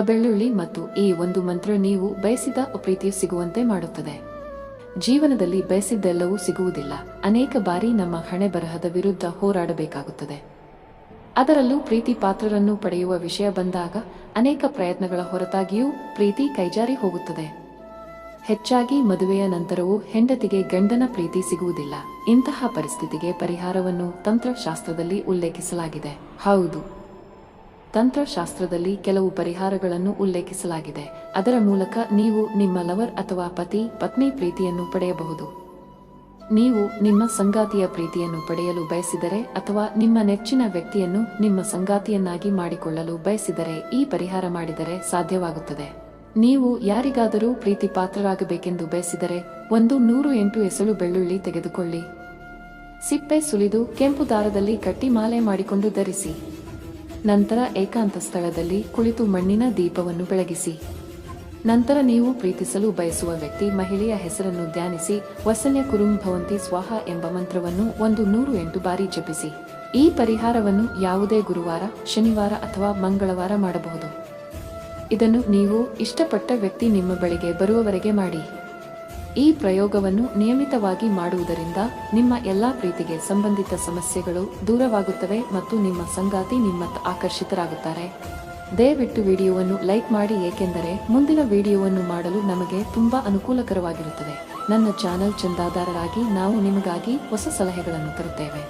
ಬೆಳ್ಳುಳ್ಳಿ ಮತ್ತು ಈ ಒಂದು ಮಂತ್ರ ನೀವು ಬಯಸಿದ ಪ್ರೀತಿಯು ಸಿಗುವಂತೆ ಮಾಡುತ್ತದೆ. ಜೀವನದಲ್ಲಿ ಬಯಸಿದ್ದೆಲ್ಲವೂ ಸಿಗುವುದಿಲ್ಲ. ಅನೇಕ ಬಾರಿ ನಮ್ಮ ಹಣೆ ಬರಹದ ವಿರುದ್ಧ ಹೋರಾಡಬೇಕಾಗುತ್ತದೆ. ಅದರಲ್ಲೂ ಪ್ರೀತಿ ಪಾತ್ರರನ್ನು ಪಡೆಯುವ ವಿಷಯ ಬಂದಾಗ ಅನೇಕ ಪ್ರಯತ್ನಗಳ ಹೊರತಾಗಿಯೂ ಪ್ರೀತಿ ಕೈಜಾರಿ ಹೋಗುತ್ತದೆ. ಹೆಚ್ಚಾಗಿ ಮದುವೆಯ ನಂತರವೂ ಹೆಂಡತಿಗೆ ಗಂಡನ ಪ್ರೀತಿ ಸಿಗುವುದಿಲ್ಲ. ಇಂತಹ ಪರಿಸ್ಥಿತಿಗೆ ಪರಿಹಾರವನ್ನು ತಂತ್ರಶಾಸ್ತ್ರದಲ್ಲಿ ಉಲ್ಲೇಖಿಸಲಾಗಿದೆ. ಹೌದು, ತಂತ್ರಶಾಸ್ತ್ರದಲ್ಲಿ ಕೆಲವು ಪರಿಹಾರಗಳನ್ನು ಉಲ್ಲೇಖಿಸಲಾಗಿದೆ. ಅದರ ಮೂಲಕ ನೀವು ನಿಮ್ಮ ಲವರ್ ಅಥವಾ ಪತ್ನಿ ಪ್ರೀತಿಯನ್ನು ಪಡೆಯಬಹುದು. ನೀವು ನಿಮ್ಮ ಸಂಗಾತಿಯ ಪ್ರೀತಿಯನ್ನು ಪಡೆಯಲು ಬಯಸಿದರೆ ಅಥವಾ ನಿಮ್ಮ ನೆಚ್ಚಿನ ವ್ಯಕ್ತಿಯನ್ನು ನಿಮ್ಮ ಸಂಗಾತಿಯನ್ನಾಗಿ ಮಾಡಿಕೊಳ್ಳಲು ಬಯಸಿದರೆ ಈ ಪರಿಹಾರ ಮಾಡಿದರೆ ಸಾಧ್ಯವಾಗುತ್ತದೆ. ನೀವು ಯಾರಿಗಾದರೂ ಪ್ರೀತಿ ಪಾತ್ರರಾಗಬೇಕೆಂದು ಬಯಸಿದರೆ 108 ಎಸಳು ಬೆಳ್ಳುಳ್ಳಿ ತೆಗೆದುಕೊಳ್ಳಿ. ಸಿಪ್ಪೆ ಸುಲಿದು ಕೆಂಪು ದಾರದಲ್ಲಿ ಕಟ್ಟಿ ಮಾಲೆ ಮಾಡಿಕೊಂಡು ಧರಿಸಿ. ನಂತರ ಏಕಾಂತ ಸ್ಥಳದಲ್ಲಿ ಕುಳಿತು ಮಣ್ಣಿನ ದೀಪವನ್ನು ಬೆಳಗಿಸಿ. ನಂತರ ನೀವು ಪ್ರೀತಿಸಲು ಬಯಸುವ ವ್ಯಕ್ತಿ ಮಹಿಳೆಯ ಹೆಸರನ್ನು ಧ್ಯಾನಿಸಿ ವಸನ್ಯ ಕುರುಂ ಭವಂತಿ ಸ್ವಾಹ ಎಂಬ ಮಂತ್ರವನ್ನು 108 ಬಾರಿ ಜಪಿಸಿ. ಈ ಪರಿಹಾರವನ್ನು ಯಾವುದೇ ಗುರುವಾರ, ಶನಿವಾರ ಅಥವಾ ಮಂಗಳವಾರ ಮಾಡಬಹುದು. ಇದನ್ನು ನೀವು ಇಷ್ಟಪಟ್ಟ ವ್ಯಕ್ತಿ ನಿಮ್ಮ ಬಳಿಗೆ ಬರುವವರೆಗೆ ಮಾಡಿ. ಈ ಪ್ರಯೋಗವನ್ನು ನಿಯಮಿತವಾಗಿ ಮಾಡುವುದರಿಂದ ನಿಮ್ಮ ಎಲ್ಲಾ ಪ್ರೀತಿಗೆ ಸಂಬಂಧಿತ ಸಮಸ್ಯೆಗಳು ದೂರವಾಗುತ್ತವೆ ಮತ್ತು ನಿಮ್ಮ ಸಂಗಾತಿ ನಿಮ್ಮತ್ತ ಆಕರ್ಷಿತರಾಗುತ್ತಾರೆ. ದಯವಿಟ್ಟು ವಿಡಿಯೋವನ್ನು ಲೈಕ್ ಮಾಡಿ, ಏಕೆಂದರೆ ಮುಂದಿನ ವಿಡಿಯೋವನ್ನು ಮಾಡಲು ನಮಗೆ ತುಂಬಾ ಅನುಕೂಲಕರವಾಗಿರುತ್ತದೆ. ನನ್ನ ಚಾನೆಲ್ ಚಂದಾದಾರರಾಗಿ ನಾವು ನಿಮಗಾಗಿ ಹೊಸ ಸಲಹೆಗಳನ್ನು ತರುತ್ತೇವೆ.